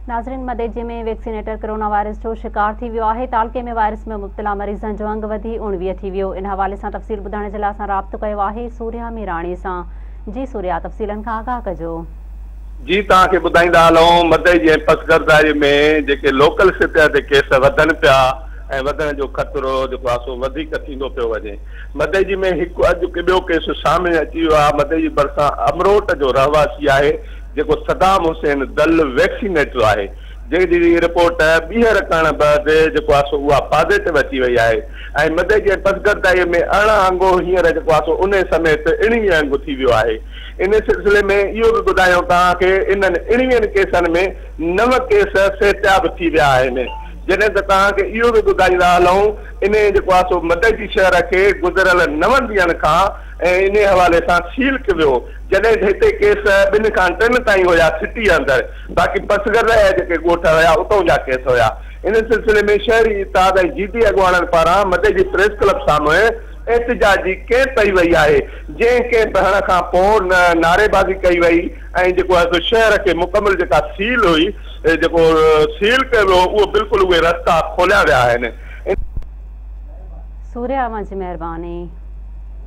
नाज़रीन, मदئजि में vaccinator क़रोना virus जो शिकार थी वियो आहे। तालके में वायरस में मुब्तला मरीज़नि जो अंग वधी 19 थी वियो। इन हवाले सां तफ़सील ॿुधाइण जे लाइ असां राब्तो कयो आहे सूर्या मीराणी सां। जी सूर्या, तफ़सीलनि खां आगाह कजो। जी, तव्हांखे ॿुधाईंदा हलूं, मदئजि ऐं पसगरदारी में जेके लोकल सतह ते केस वधनि पिया ऐं वधण जो ख़तरो जेको आहे सो वधीक थींदो पियो वञे। मदئजि में हिकु अॼु ॿियो केस साम्हूं अची वियो आहे। मदئजि भरिसां अमरोट जो रहवासी आहे जेको सदाम हुसैन दल वैक्सीनेटर आहे, जंहिंजी रिपोर्ट ॿीहर करण बैदि जेको आहे सो उहा पॉज़िटिव अची वई आहे। ऐं मदئजि ऐं पसगरदारीअ में अरिड़हं अंगो हींअर जेको आहे सो उन समेत 19 अंग थी वियो आहे। इन सिलसिले में इहो बि ॿुधायूं तव्हांखे, इन्हनि 19 केसनि में 9 केस सिहतियाब थी विया आहिनि। जॾहिं त तव्हांखे इहो बि ॿुधाईंदा हलूं, इन जेको आहे सो मदئजि शहर खे गुज़िरियल 9 ॾींहंनि खां ऐं इन हवाले सां सील कयो वियो, जॾहिं हिते केस 2 खां 3 ताईं हुया सिटी अंदरि, बाक़ी पसगरदारी जा जेके ॻोठ हुया उतां जा केस हुया। इन सिलसिले में शहरी इत्तेहाद ऐं जीती अॻुवाणनि पारां मदئजि प्रेस क्लब साम्हूं एहतिजाजी कैंप कई वई आहे। जंहिं कैंप हण खां पोइ नारेबाज़ी कई वई ऐं जेको आहे सो शहर खे मुकमल जेका सील हुई, जेको सील कयो वियो, उहो बिल्कुलु उहे रस्ता खोलिया विया आहिनि। सूर्या, जी महिरबानी।